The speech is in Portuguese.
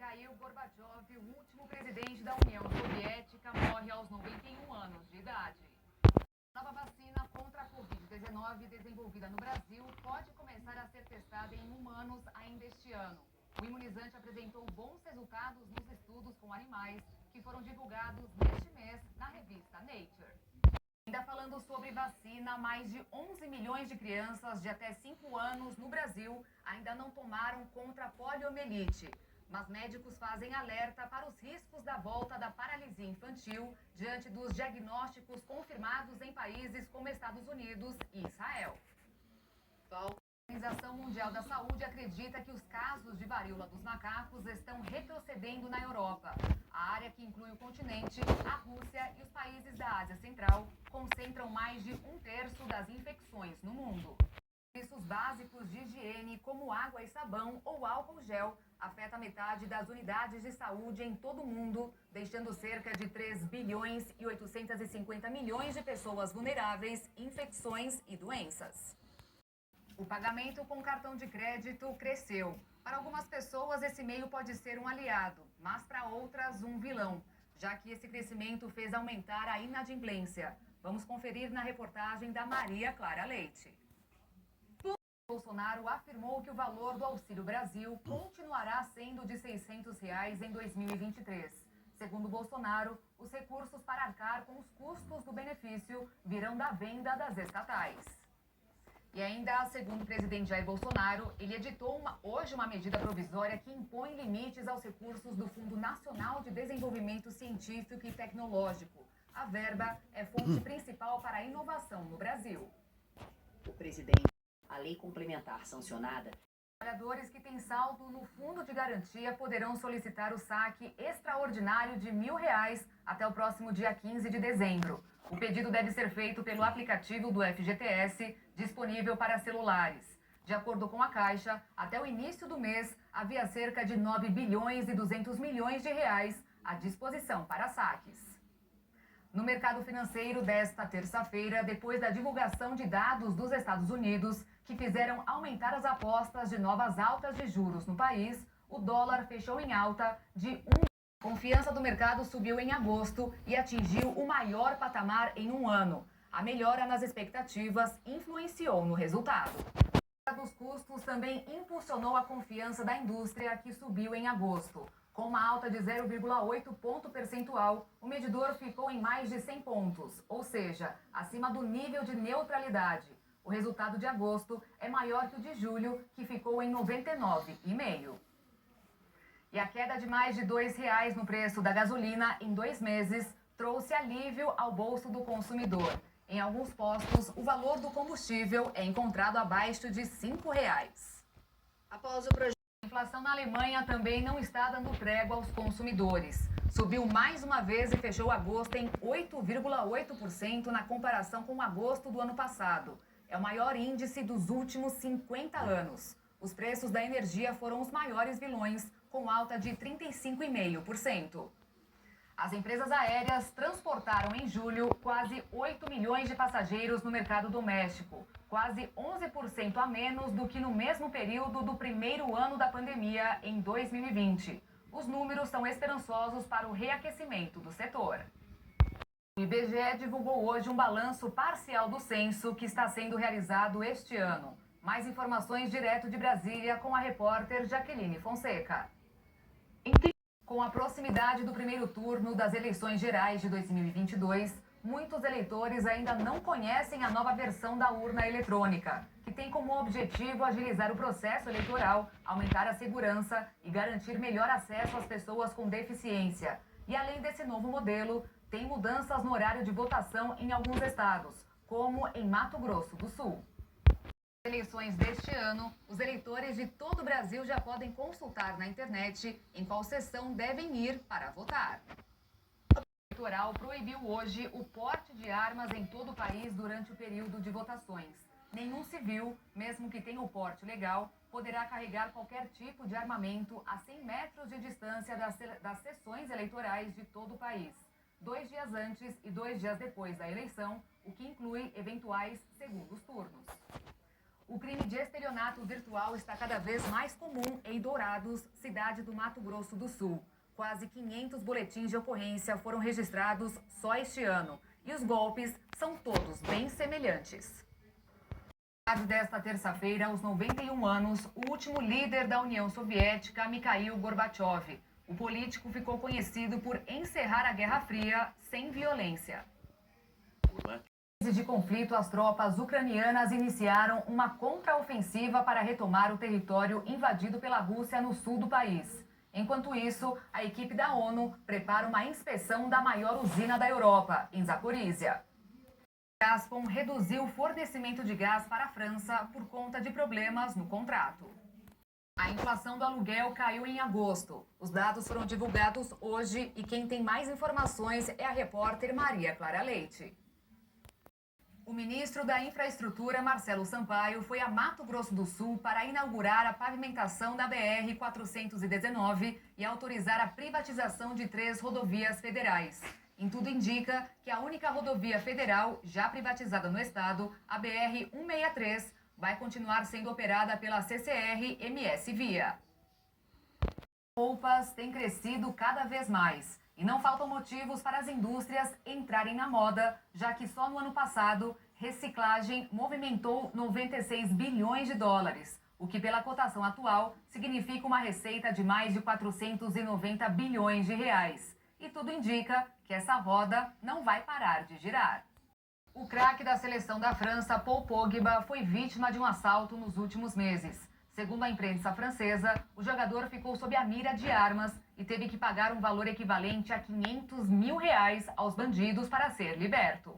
Mikhail Gorbachev, o último presidente da União Soviética, morre aos 91 anos de idade. A nova vacina contra a Covid-19 desenvolvida no Brasil pode começar a ser testada em humanos ainda este ano. O imunizante apresentou bons resultados nos estudos com animais que foram divulgados neste mês na revista Nature. Ainda falando sobre vacina, mais de 11 milhões de crianças de até 5 anos no Brasil ainda não tomaram contra a poliomielite. Mas médicos fazem alerta para os riscos da volta da paralisia infantil diante dos diagnósticos confirmados em países como Estados Unidos e Israel. A Organização Mundial da Saúde acredita que os casos de varíola dos macacos estão retrocedendo na Europa. A área que inclui o continente, a Rússia e os países da Ásia Central concentram mais de 1/3 das infecções no mundo. Serviços básicos de higiene, como água e sabão ou álcool gel, afeta metade das unidades de saúde em todo o mundo, deixando cerca de 3 bilhões e 850 milhões de pessoas vulneráveis, infecções e doenças. O pagamento com cartão de crédito cresceu. Para algumas pessoas, esse meio pode ser um aliado, mas para outras, um vilão, já que esse crescimento fez aumentar a inadimplência. Vamos conferir na reportagem da Maria Clara Leite. Bolsonaro afirmou que o valor do Auxílio Brasil continuará sendo de R$ 600 em 2023. Segundo Bolsonaro, os recursos para arcar com os custos do benefício virão da venda das estatais. E ainda, segundo o presidente Jair Bolsonaro, ele editou hoje uma medida provisória que impõe limites aos recursos do Fundo Nacional de Desenvolvimento Científico e Tecnológico. A verba é fonte principal para a inovação no Brasil. O presidente, a lei complementar sancionada. Trabalhadores que têm saldo no Fundo de Garantia poderão solicitar o saque extraordinário de R$ 1.000 até o próximo dia 15 de dezembro. O pedido deve ser feito pelo aplicativo do FGTS, disponível para celulares. De acordo com a Caixa, até o início do mês, havia cerca de 9 bilhões e 200 milhões de reais à disposição para saques. No mercado financeiro desta terça-feira, depois da divulgação de dados dos Estados Unidos, que fizeram aumentar as apostas de novas altas de juros no país, o dólar fechou em alta de 1. A confiança do mercado subiu em agosto e atingiu o maior patamar em um ano. A melhora nas expectativas influenciou no resultado. A queda dos custos também impulsionou a confiança da indústria, que subiu em agosto. Com uma alta de 0,8 ponto percentual, o medidor ficou em mais de 100 pontos, ou seja, acima do nível de neutralidade. O resultado de agosto é maior que o de julho, que ficou em 99,5. E a queda de mais de R$ 2 no preço da gasolina em 2 meses trouxe alívio ao bolso do consumidor. Em alguns postos, o valor do combustível é encontrado abaixo de R$ 5. Após o projeto. A inflação na Alemanha também não está dando trégua aos consumidores. Subiu mais uma vez e fechou agosto em 8,8% na comparação com agosto do ano passado. É o maior índice dos últimos 50 anos. Os preços da energia foram os maiores vilões, com alta de 35,5%. As empresas aéreas transportaram em julho quase 8 milhões de passageiros no mercado doméstico, quase 11% a menos do que no mesmo período do primeiro ano da pandemia, em 2020. Os números são esperançosos para o reaquecimento do setor. O IBGE divulgou hoje um balanço parcial do censo que está sendo realizado este ano. Mais informações direto de Brasília com a repórter Jaqueline Fonseca. Com a proximidade do primeiro turno das eleições gerais de 2022, muitos eleitores ainda não conhecem a nova versão da urna eletrônica, que tem como objetivo agilizar o processo eleitoral, aumentar a segurança e garantir melhor acesso às pessoas com deficiência. E além desse novo modelo, tem mudanças no horário de votação em alguns estados, como em Mato Grosso do Sul. Nas eleições deste ano, os eleitores de todo o Brasil já podem consultar na internet em qual sessão devem ir para votar. O eleitoral proibiu hoje o porte de armas em todo o país durante o período de votações. Nenhum civil, mesmo que tenha o porte legal, poderá carregar qualquer tipo de armamento a 100 metros de distância das sessões eleitorais de todo o país, 2 dias antes e 2 dias depois da eleição, o que inclui eventuais segundos turnos. O crime de estelionato virtual está cada vez mais comum em Dourados, cidade do Mato Grosso do Sul. Quase 500 boletins de ocorrência foram registrados só este ano. E os golpes são todos bem semelhantes. Na tarde desta terça-feira, aos 91 anos, o último líder da União Soviética, Mikhail Gorbachev. O político ficou conhecido por encerrar a Guerra Fria sem violência. De conflito, as tropas ucranianas iniciaram uma contraofensiva para retomar o território invadido pela Rússia no sul do país. Enquanto isso, a equipe da ONU prepara uma inspeção da maior usina da Europa, em Zaporizhia. Gazprom reduziu o fornecimento de gás para a França por conta de problemas no contrato. A inflação do aluguel caiu em agosto. Os dados foram divulgados hoje e quem tem mais informações é a repórter Maria Clara Leite. O ministro da Infraestrutura, Marcelo Sampaio, foi a Mato Grosso do Sul para inaugurar a pavimentação da BR-419 e autorizar a privatização de 3 rodovias federais. Em tudo indica que a única rodovia federal já privatizada no estado, a BR-163, vai continuar sendo operada pela CCR-MS Via. Roupas têm crescido cada vez mais. E não faltam motivos para as indústrias entrarem na moda, já que só no ano passado, reciclagem movimentou 96 bilhões de dólares, o que pela cotação atual significa uma receita de mais de 490 bilhões de reais. E tudo indica que essa roda não vai parar de girar. O craque da seleção da França, Paul Pogba, foi vítima de um assalto nos últimos meses. Segundo a imprensa francesa, o jogador ficou sob a mira de armas e teve que pagar um valor equivalente a R$ 500 mil aos bandidos para ser liberto.